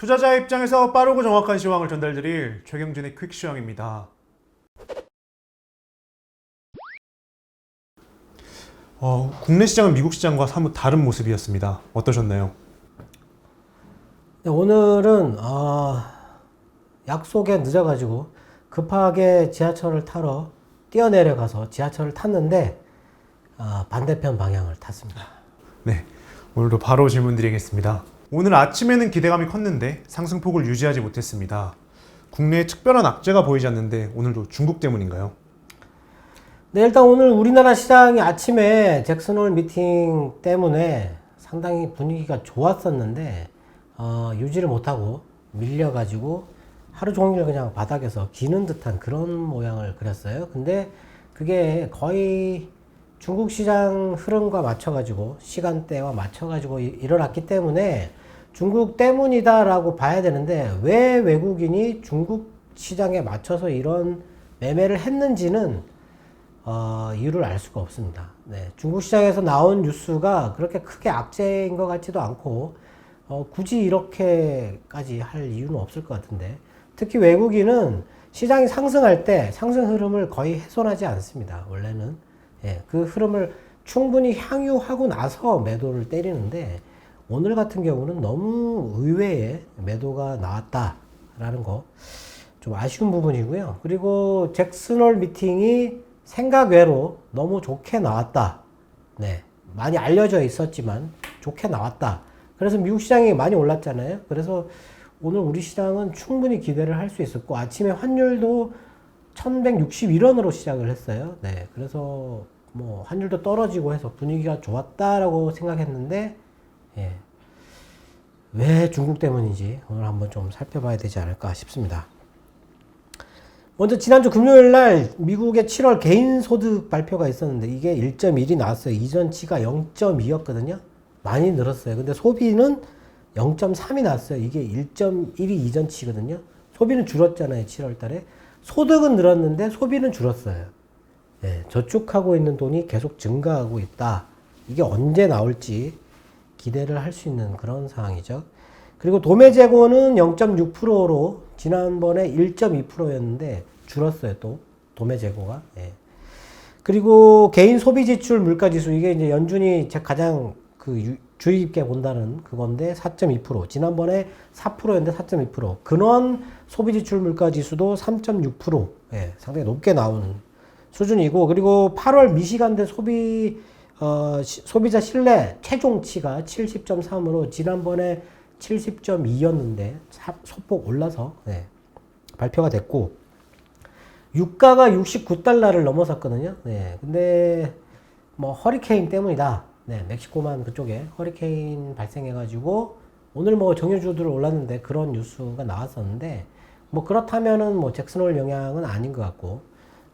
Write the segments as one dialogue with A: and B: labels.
A: 투자자 입장에서 빠르고 정확한 시황을 전달드릴 최경진의 퀵시황입니다. 국내 시장은 미국 시장과 사뭇 다른 모습이었습니다. 어떠셨나요?
B: 네, 오늘은 약속에 늦어가지고 급하게 지하철을 타러 뛰어내려가서 지하철을 탔는데 반대편 방향을 탔습니다.
A: 네, 오늘도 바로 질문 드리겠습니다. 오늘 아침에는 기대감이 컸는데 상승폭을 유지하지 못했습니다. 국내에 특별한 악재가 보이지 않는데 오늘도 중국 때문인가요?
B: 네, 일단 오늘 우리나라 시장이 아침에 잭슨홀 미팅 때문에 상당히 분위기가 좋았었는데 유지를 못하고 밀려가지고 하루 종일 그냥 바닥에서 기는 듯한 그런 모양을 그렸어요. 근데 그게 거의 중국 시장 흐름과 맞춰가지고 시간대와 맞춰가지고 일어났기 때문에 중국 때문이다라고 봐야 되는데 왜 외국인이 중국 시장에 맞춰서 이런 매매를 했는지는 이유를 알 수가 없습니다. 네, 중국 시장에서 나온 뉴스가 그렇게 크게 악재인 것 같지도 않고 굳이 이렇게까지 할 이유는 없을 것 같은데 특히 외국인은 시장이 상승할 때 상승 흐름을 거의 훼손하지 않습니다. 원래는 그 흐름을 충분히 향유하고 나서 매도를 때리는데 오늘 같은 경우는 너무 의외의 매도가 나왔다라는 거 좀 아쉬운 부분이고요. 그리고 잭슨홀 미팅이 생각 외로 너무 좋게 나왔다. 네, 많이 알려져 있었지만 좋게 나왔다. 그래서 미국 시장이 많이 올랐잖아요. 그래서 오늘 우리 시장은 충분히 기대를 할 수 있었고 아침에 환율도 1161원으로 시작을 했어요. 네, 그래서 뭐 환율도 떨어지고 해서 분위기가 좋았다라고 생각했는데 왜 중국 때문인지 오늘 한번 좀 살펴봐야 되지 않을까 싶습니다. 먼저 지난주 금요일 날 미국의 7월 개인소득 발표가 있었는데 이게 1.1이 나왔어요. 이전치가 0.2였거든요. 많이 늘었어요. 근데 소비는 0.3이 나왔어요. 이게 1.1이 이전치거든요. 소비는 줄었잖아요. 7월 달에. 소득은 늘었는데 소비는 줄었어요. 저축하고 있는 돈이 계속 증가하고 있다. 이게 언제 나올지 기대를 할 수 있는 그런 상황이죠. 그리고 도매 재고는 0.6%로 지난번에 1.2%였는데 줄었어요. 또 도매 재고가. 그리고 개인 소비 지출 물가 지수 이게 이제 연준이 가장 주의 깊게 본다는 그건데 4.2%. 지난번에 4%였는데 4.2%. 근원 소비 지출 물가 지수도 3.6%. 상당히 높게 나오는 수준이고 그리고 8월 미시간대 소비자 신뢰 최종치가 70.3으로 지난번에 70.2였는데 소폭 올라서 발표가 됐고 유가가 69달러를 넘어섰거든요. 근데 뭐 허리케인 때문이다. 멕시코만 그쪽에 허리케인 발생해가지고 오늘 뭐 정유주들 올랐는데 그런 뉴스가 나왔었는데 뭐 그렇다면은 뭐 잭슨홀 영향은 아닌 것 같고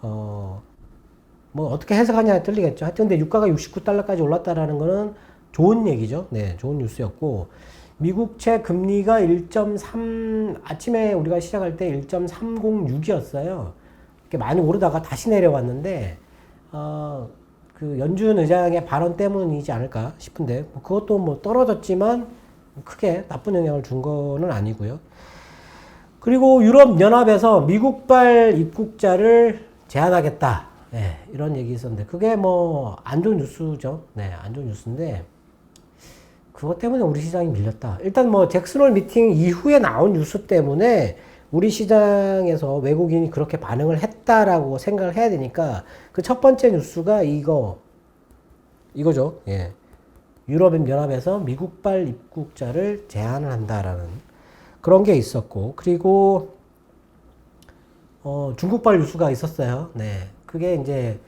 B: 뭐 어떻게 해석하냐에 틀리겠죠. 하여튼 근데 유가가 69달러까지 올랐다라는 거는 좋은 얘기죠. 좋은 뉴스였고 미국채 금리가 1.3 아침에 우리가 시작할 때 1.306이었어요. 이렇게 많이 오르다가 다시 내려왔는데 그 연준 의장의 발언 때문이지 않을까 싶은데 뭐 그것도 뭐 떨어졌지만 크게 나쁜 영향을 준 거는 아니고요. 그리고 유럽 연합에서 미국발 입국자를 제한하겠다. 이런 얘기 있었는데 그게 뭐 안 좋은 뉴스죠. 안 좋은 뉴스인데 그것 때문에 우리 시장이 밀렸다. 일단 뭐 잭슨홀 미팅 이후에 나온 뉴스 때문에 우리 시장에서 외국인이 그렇게 반응을 했다라고 생각을 해야 되니까 그 첫 번째 뉴스가 이거죠. 유럽연합에서 미국발 입국자를 제한을 한다라는 그런 게 있었고 그리고 중국발 뉴스가 있었어요. 그게 이제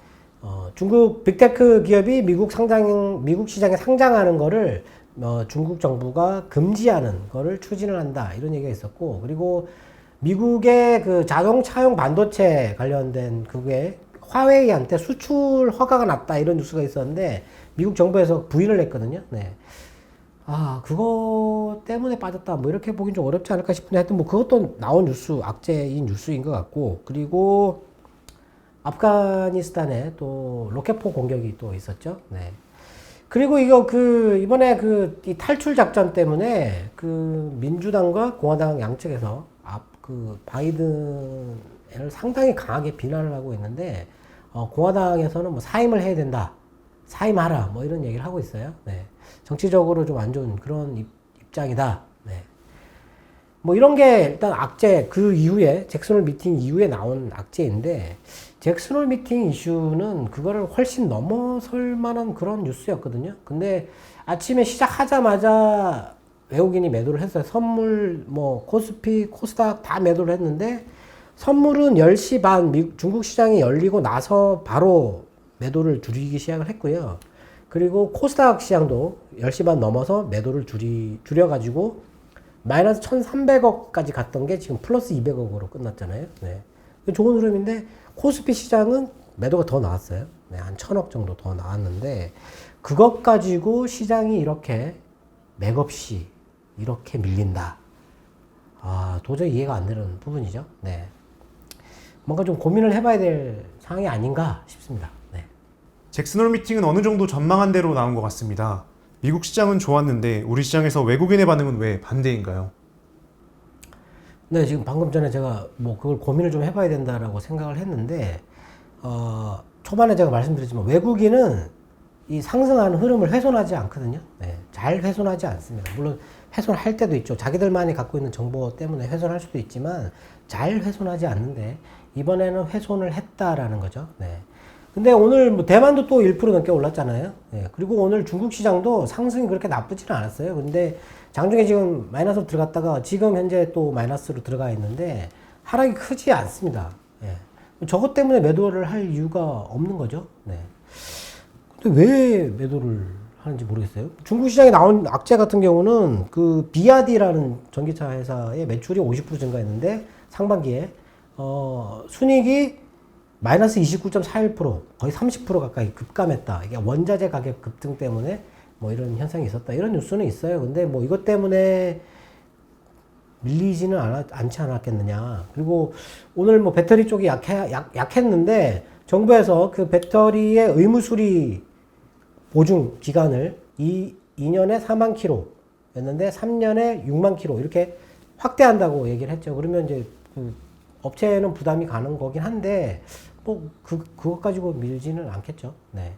B: 중국 빅테크 기업이 미국 시장에 상장하는 거를 중국 정부가 금지하는 거를 추진을 한다. 이런 얘기가 있었고, 그리고 미국의 그 자동차용 반도체 관련된 그게 화웨이한테 수출 허가가 났다. 이런 뉴스가 있었는데, 미국 정부에서 부인을 했거든요. 그거 때문에 빠졌다. 뭐 이렇게 보긴 좀 어렵지 않을까 싶은데, 하여튼 뭐 그것도 나온 뉴스, 악재인 뉴스인 것 같고, 그리고 아프가니스탄에 또 로켓포 공격이 또 있었죠. 그리고 이거 이번에 이 탈출 작전 때문에 민주당과 공화당 양측에서 바이든을 상당히 강하게 비난을 하고 있는데, 공화당에서는 뭐 사임을 해야 된다. 사임하라. 뭐 이런 얘기를 하고 있어요. 네. 정치적으로 좀 안 좋은 그런 입장이다. 네. 뭐 이런 게 일단 악재, 잭슨홀 미팅 이후에 나온 악재인데, 잭슨홀 미팅 이슈는 그거를 훨씬 넘어설 만한 그런 뉴스였거든요. 근데 아침에 시작하자마자 외국인이 매도를 했어요. 선물, 코스피, 코스닥 다 매도를 했는데, 선물은 10시 반 중국 시장이 열리고 나서 바로 매도를 줄이기 시작을 했고요. 그리고 코스닥 시장도 10시 반 넘어서 매도를 줄여가지고 마이너스 1,300억까지 갔던 게 지금 플러스 200억으로 끝났잖아요. 네. 좋은 흐름인데 코스피 시장은 매도가 더 나왔어요. 네, 한 1,000억 정도 더 나왔는데 그것 가지고 시장이 이렇게 맥없이 이렇게 밀린다. 도저히 이해가 안 되는 부분이죠. 네. 뭔가 좀 고민을 해봐야 될 상황이 아닌가 싶습니다. 네.
A: 잭슨홀 미팅은 어느 정도 전망한 대로 나온 것 같습니다. 미국 시장은 좋았는데 우리 시장에서 외국인의 반응은 왜 반대인가요?
B: 네, 지금 방금 전에 제가 그걸 고민을 좀 해봐야 된다라고 생각을 했는데, 초반에 제가 말씀드렸지만 외국인은 이 상승하는 흐름을 훼손하지 않거든요. 네, 잘 훼손하지 않습니다. 물론 훼손할 때도 있죠. 자기들만이 갖고 있는 정보 때문에 훼손할 수도 있지만 잘 훼손하지 않는데 이번에는 훼손을 했다라는 거죠. 네. 근데 오늘 대만도 또 1% 넘게 올랐잖아요. 네. 그리고 오늘 중국 시장도 상승이 그렇게 나쁘지는 않았어요. 근데 장중에 지금 마이너스로 들어갔다가 지금 현재 또 마이너스로 들어가 있는데 하락이 크지 않습니다. 네. 저것 때문에 매도를 할 이유가 없는 거죠. 네. 근데 왜 매도를 하는지 모르겠어요. 중국 시장에 나온 악재 같은 경우는 비아디라는 전기차 회사의 매출이 50% 증가했는데 상반기에 순이익이 마이너스 29.41% 거의 30% 가까이 급감했다. 이게 원자재 가격 급등 때문에 이런 현상이 있었다. 이런 뉴스는 있어요. 근데 이것 때문에 밀리지는 않지 않았겠느냐. 그리고 오늘 배터리 쪽이 약했는데 정부에서 그 배터리의 의무 수리 보증 기간을 2년에 4만 킬로였는데 3년에 6만 킬로 이렇게 확대한다고 얘기를 했죠. 그러면 이제 업체는 부담이 가는 거긴 한데 그것 가지고 밀지는 않겠죠. 네.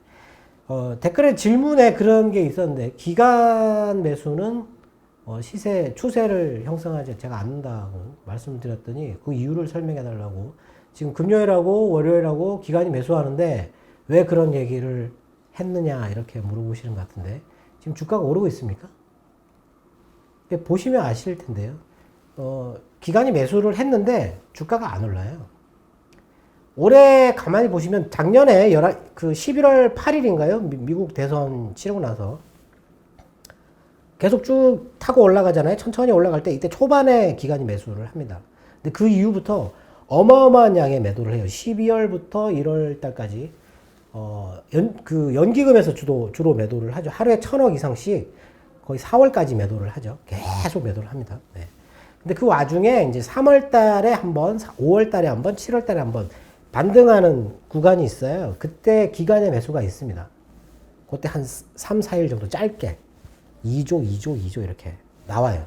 B: 댓글에 질문에 그런 게 있었는데 기간 매수는 추세를 형성하지 제가 않는다고 말씀드렸더니 그 이유를 설명해 달라고 지금 금요일하고 월요일하고 기간이 매수하는데 왜 그런 얘기를 했느냐 이렇게 물어보시는 것 같은데 지금 주가가 오르고 있습니까? 보시면 아실 텐데요. 기간이 매수를 했는데 주가가 안 올라요. 올해 가만히 보시면 작년에 11월 8일인가요? 미국 대선 치르고 나서 계속 쭉 타고 올라가잖아요. 천천히 올라갈 때 이때 초반에 기간이 매수를 합니다. 근데 그 이후부터 어마어마한 양의 매도를 해요. 12월부터 1월 달까지 연기금에서 주로 매도를 하죠. 하루에 1,000억 이상씩 거의 4월까지 매도를 하죠. 계속 매도를 합니다. 네. 근데 그 와중에 이제 3월 달에 한 번, 5월 달에 한 번, 7월 달에 한 번 반등하는 구간이 있어요. 그때 기간의 매수가 있습니다. 그때 한 3, 4일 정도 짧게 2조 이렇게 나와요.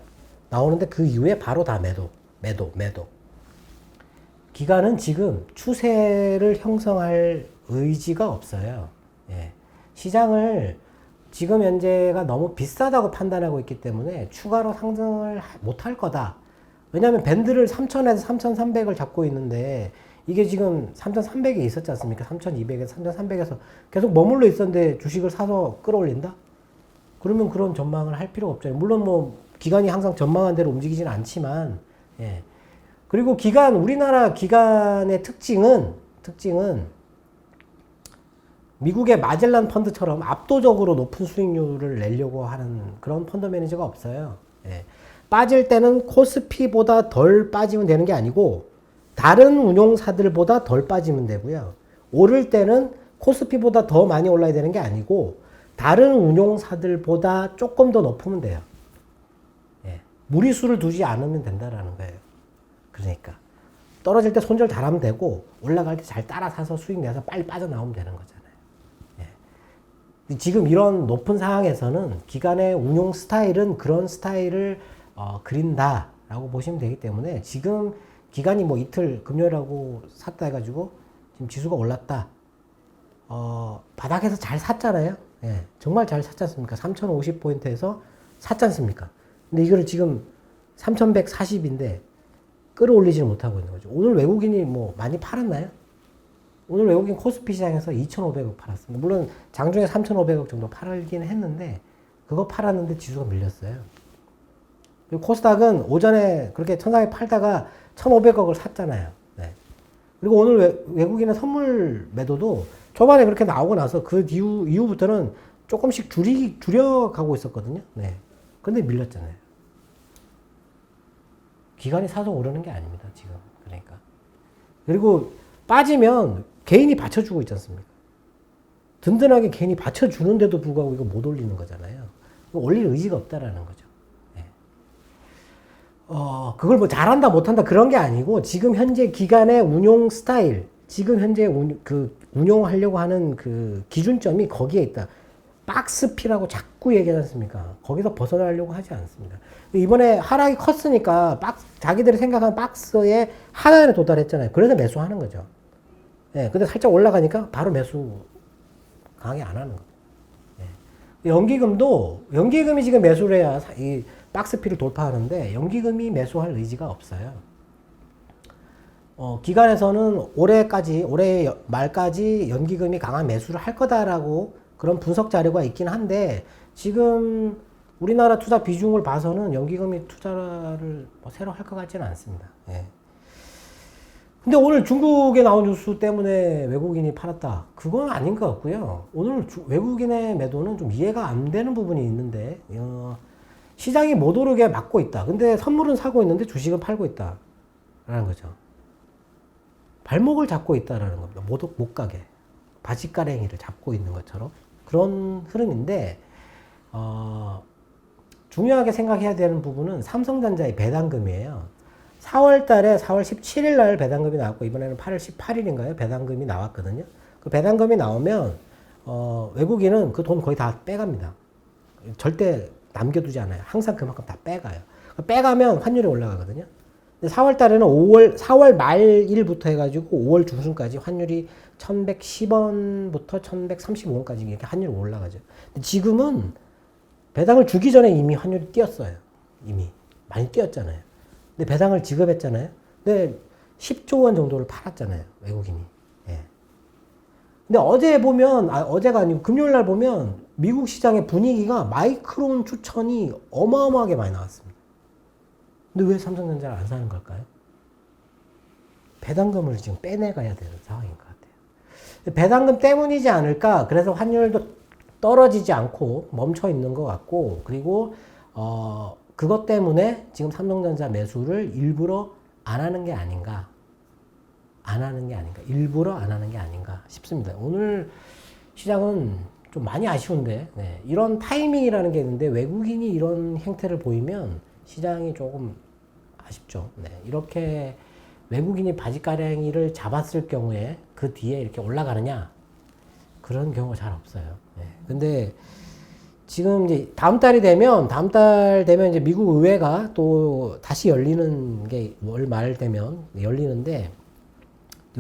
B: 나오는데 그 이후에 바로 다 매도. 기간은 지금 추세를 형성할 의지가 없어요. 예. 시장을 지금 현재가 너무 비싸다고 판단하고 있기 때문에 추가로 상승을 못할 거다. 왜냐하면 밴드를 3,000에서 3,300을 잡고 있는데 이게 지금 3,300에 있었지 않습니까? 3,200에서 3,300에서 계속 머물러 있었는데 주식을 사서 끌어올린다? 그러면 그런 전망을 할 필요가 없잖아요. 물론 기간이 항상 전망한 대로 움직이지는 않지만, 예. 그리고 우리나라 기간의 특징은 미국의 마젤란 펀드처럼 압도적으로 높은 수익률을 내려고 하는 그런 펀드 매니저가 없어요. 예. 빠질 때는 코스피보다 덜 빠지면 되는 게 아니고 다른 운용사들보다 덜 빠지면 되고요. 오를 때는 코스피보다 더 많이 올라야 되는 게 아니고 다른 운용사들보다 조금 더 높으면 돼요. 예. 무리수를 두지 않으면 된다라는 거예요. 그러니까 떨어질 때 손절 잘하면 되고 올라갈 때 잘 따라 사서 수익 내서 빨리 빠져나오면 되는 거잖아요. 예. 지금 이런 높은 상황에서는 기관의 운용 스타일은 그런 스타일을 그린다라고 보시면 되기 때문에 지금 기관이 뭐 이틀 금요일하고 샀다 해가지고 지금 지수가 올랐다. 바닥에서 잘 샀잖아요. 예, 정말 잘 샀지 않습니까? 3050포인트에서 샀지 않습니까? 근데 이거를 지금 3140인데 끌어올리지는 못하고 있는 거죠. 오늘 외국인이 뭐 많이 팔았나요? 오늘 외국인 코스피 시장에서 2,500억 팔았습니다. 물론 장중에 3,500억 정도 팔긴 했는데 그거 팔았는데 지수가 밀렸어요. 그리고 코스닥은 오전에 그렇게 천상에 팔다가 1,500억을 샀잖아요. 네. 그리고 오늘 외국인의 선물 매도도 초반에 그렇게 나오고 나서 그 이후부터는 조금씩 줄여가고 있었거든요. 네. 근데 밀렸잖아요. 기관이 사서 오르는 게 아닙니다, 지금. 그러니까. 그리고 빠지면 개인이 받쳐주고 있지 않습니까? 든든하게 개인이 받쳐주는데도 불구하고 이거 못 올리는 거잖아요. 올릴 의지가 없다라는 거죠. 네. 그걸 뭐 잘한다, 못한다 그런 게 아니고 지금 현재 기관의 운용 스타일, 지금 현재 운용하려고 하는 그 기준점이 거기에 있다. 박스피라고 자꾸 얘기하지 않습니까? 거기서 벗어나려고 하지 않습니다. 이번에 하락이 컸으니까 자기들이 생각한 박스의 하단에 도달했잖아요. 그래서 매수하는 거죠. 예, 근데 살짝 올라가니까 바로 매수 강하게 안 하는 거예요. 예. 연기금이 지금 매수를 해야 이 박스피를 돌파하는데 연기금이 매수할 의지가 없어요. 기관에서는 올해 말까지 연기금이 강한 매수를 할 거다라고 그런 분석 자료가 있긴 한데 지금 우리나라 투자 비중을 봐서는 연기금이 투자를 뭐 새로 할 것 같지는 않습니다. 예. 근데 오늘 중국에 나온 뉴스 때문에 외국인이 팔았다. 그건 아닌 것 같고요. 오늘 외국인의 매도는 좀 이해가 안 되는 부분이 있는데 시장이 못 오르게 막고 있다. 근데 선물은 사고 있는데 주식은 팔고 있다. 라는 거죠. 발목을 잡고 있다라는 겁니다. 못 가게. 바지가랭이를 잡고 있는 것처럼 그런 흐름인데 중요하게 생각해야 되는 부분은 삼성전자의 배당금이에요. 4월 달에 4월 17일 날 배당금이 나왔고 이번에는 8월 18일인가요? 배당금이 나왔거든요. 그 배당금이 나오면 외국인은 그 돈 거의 다 빼갑니다. 절대 남겨두지 않아요. 항상 그만큼 다 빼가요. 빼가면 환율이 올라가거든요. 4월 달에는 4월 말일부터 해가지고 5월 중순까지 환율이 1110원부터 1135원까지 이렇게 환율이 올라가죠. 근데 지금은 배당을 주기 전에 이미 환율이 뛰었어요. 이미. 많이 뛰었잖아요. 근데 배당을 지급했잖아요. 근데 10조 원 정도를 팔았잖아요. 외국인이. 예. 근데 어제 보면, 어제가 아니고 금요일 날 보면 미국 시장의 분위기가 마이크론 추천이 어마어마하게 많이 나왔습니다. 근데 왜 삼성전자를 안 사는 걸까요? 배당금을 지금 빼내가야 되는 상황인 것 같아요. 배당금 때문이지 않을까? 그래서 환율도 떨어지지 않고 멈춰 있는 것 같고, 그리고, 그것 때문에 지금 삼성전자 매수를 일부러 안 하는 게 아닌가. 일부러 안 하는 게 아닌가 싶습니다. 오늘 시장은 좀 많이 아쉬운데, 네. 이런 타이밍이라는 게 있는데, 외국인이 이런 행태를 보이면 시장이 조금 아쉽죠. 네. 이렇게 외국인이 바지가랭이를 잡았을 경우에 그 뒤에 이렇게 올라가느냐? 그런 경우가 잘 없어요. 네. 근데 지금 이제 다음 달 되면 이제 미국 의회가 또 다시 열리는 게 월 말 되면 열리는데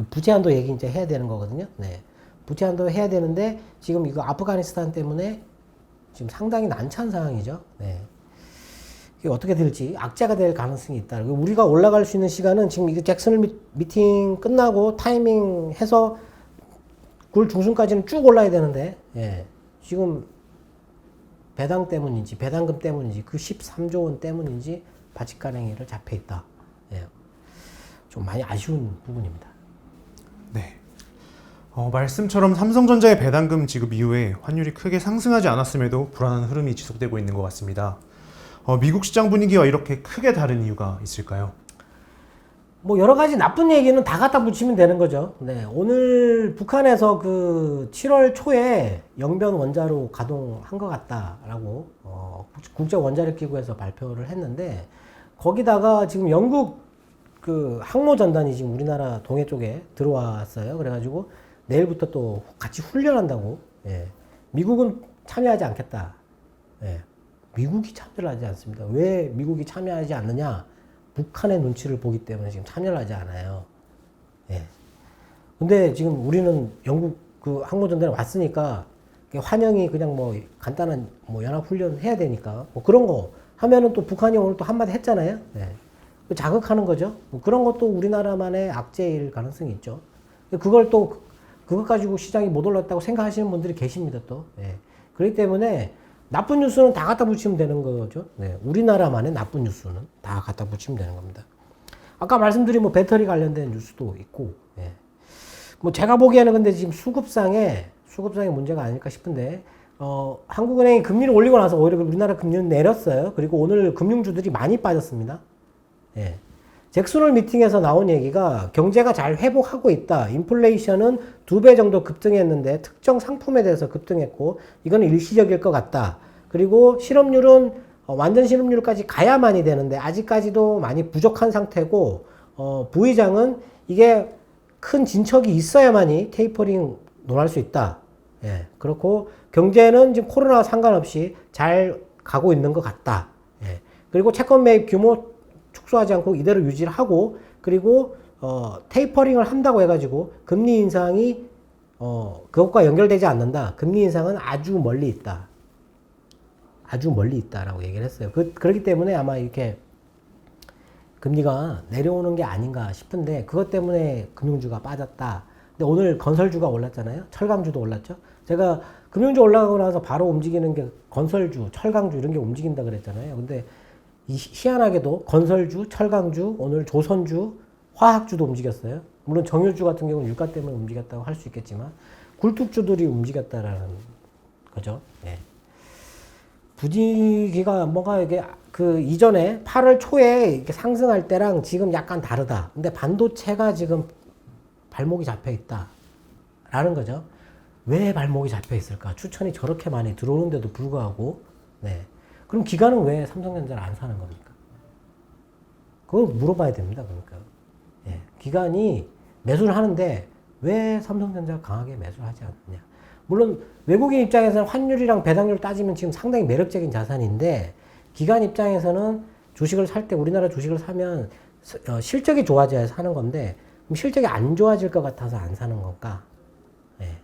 B: 부채한도 얘기 이제 해야 되는 거거든요. 네. 부채한도 해야 되는데 지금 이거 아프가니스탄 때문에 지금 상당히 난처한 상황이죠. 네. 이게 어떻게 될지 악재가 될 가능성이 있다. 우리가 올라갈 수 있는 시간은 지금 이거 잭슨홀 미팅 끝나고 타이밍 해서 9월 중순까지는 쭉 올라야 되는데, 예. 지금 배당금 때문인지 그 13조 원 때문인지 바지가랭이를 잡혀 있다. 예. 좀 많이 아쉬운 부분입니다.
A: 네. 말씀처럼 삼성전자의 배당금 지급 이후에 환율이 크게 상승하지 않았음에도 불안한 흐름이 지속되고 있는 것 같습니다. 미국 시장 분위기와 이렇게 크게 다른 이유가 있을까요?
B: 뭐 여러 가지 나쁜 얘기는 다 갖다 붙이면 되는 거죠. 네, 오늘 북한에서 그 7월 초에 영변 원자로 가동한 것 같다라고 국제 원자력 기구에서 발표를 했는데 거기다가 지금 영국 그 항모 전단이 지금 우리나라 동해 쪽에 들어왔어요. 그래가지고 내일부터 또 같이 훈련한다고. 예. 미국은 참여하지 않겠다. 예. 미국이 참여를 하지 않습니다. 왜 미국이 참여하지 않느냐? 북한의 눈치를 보기 때문에 지금 참여를 하지 않아요. 예. 근데 지금 우리는 영국 그 항모전단에 왔으니까 환영이 그냥 뭐 간단한 뭐 연합훈련 해야 되니까 뭐 그런 거 하면은 또 북한이 오늘 또 한마디 했잖아요. 예. 자극하는 거죠. 뭐 그런 것도 우리나라만의 악재일 가능성이 있죠. 그걸 또 그것 가지고 시장이 못 올랐다고 생각하시는 분들이 계십니다 또. 예. 그렇기 때문에 나쁜 뉴스는 다 갖다 붙이면 되는 거죠. 네. 우리나라만의 나쁜 뉴스는 다 갖다 붙이면 되는 겁니다. 아까 말씀드린 뭐 배터리 관련된 뉴스도 있고, 예. 뭐 제가 보기에는 근데 지금 수급상의 문제가 아닐까 싶은데, 한국은행이 금리를 올리고 나서 오히려 우리나라 금리는 내렸어요. 그리고 오늘 금융주들이 많이 빠졌습니다. 예. 잭슨홀 미팅에서 나온 얘기가 경제가 잘 회복하고 있다. 인플레이션은 2배 정도 급등했는데 특정 상품에 대해서 급등했고 이거는 일시적일 것 같다. 그리고 실업률은 완전 실업률까지 가야만이 되는데 아직까지도 많이 부족한 상태고 부의장은 이게 큰 진척이 있어야만이 테이퍼링 논할 수 있다. 예. 그렇고 경제는 지금 코로나와 상관없이 잘 가고 있는 것 같다. 예. 그리고 채권 매입 규모 축소하지 않고 이대로 유지를 하고 그리고 테이퍼링을 한다고 해가지고 금리 인상이 그것과 연결되지 않는다. 금리 인상은 아주 멀리 있다. 아주 멀리 있다라고 얘기를 했어요. 그렇기 때문에 아마 이렇게 금리가 내려오는 게 아닌가 싶은데 그것 때문에 금융주가 빠졌다. 근데 오늘 건설주가 올랐잖아요. 철강주도 올랐죠. 제가 금융주 올라가고 나서 바로 움직이는 게 건설주, 철강주 이런 게 움직인다 그랬잖아요. 근데 희한하게도 건설주, 철강주, 오늘 조선주, 화학주도 움직였어요. 물론 정유주 같은 경우는 유가 때문에 움직였다고 할 수 있겠지만 굴뚝주들이 움직였다라는 거죠. 네. 분위기가 뭔가 이게 그 이전에 8월 초에 이렇게 상승할 때랑 지금 약간 다르다. 근데 반도체가 지금 발목이 잡혀 있다라는 거죠. 왜 발목이 잡혀 있을까? 추천이 저렇게 많이 들어오는데도 불구하고, 네. 그럼 기관은 왜 삼성전자를 안 사는 겁니까? 그걸 물어봐야 됩니다. 그러니까. 예. 기관이 매수를 하는데 왜 삼성전자가 강하게 매수를 하지 않느냐. 물론 외국인 입장에서는 환율이랑 배당률 따지면 지금 상당히 매력적인 자산인데 기관 입장에서는 주식을 살 때 우리나라 주식을 사면 실적이 좋아져야 사는 건데 그럼 실적이 안 좋아질 것 같아서 안 사는 건가? 예.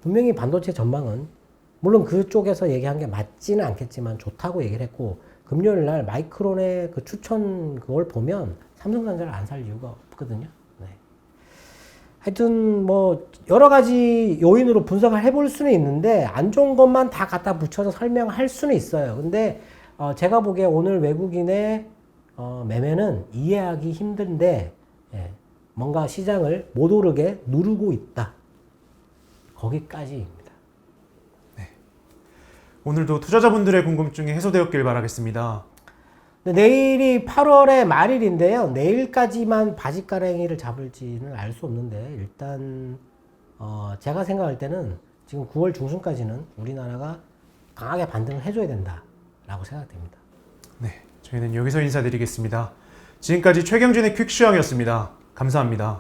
B: 분명히 반도체 전망은 물론 그쪽에서 얘기한 게 맞지는 않겠지만 좋다고 얘기를 했고 금요일 날 마이크론의 그 추천 그걸 보면 삼성전자를 안 살 이유가 없거든요. 네. 하여튼 뭐 여러 가지 요인으로 분석을 해볼 수는 있는데 안 좋은 것만 다 갖다 붙여서 설명할 수는 있어요. 근데 제가 보기에 오늘 외국인의 매매는 이해하기 힘든데 예, 뭔가 시장을 못 오르게 누르고 있다. 거기까지입니다.
A: 오늘도 투자자분들의 궁금증이 해소되었길 바라겠습니다.
B: 내일이 8월의 말일인데요. 내일까지만 바지가랭이를 잡을지는 알 수 없는데 일단 제가 생각할 때는 지금 9월 중순까지는 우리나라가 강하게 반등을 해줘야 된다라고 생각됩니다.
A: 네, 저희는 여기서 인사드리겠습니다. 지금까지 최경진의 퀵시황이었습니다. 감사합니다.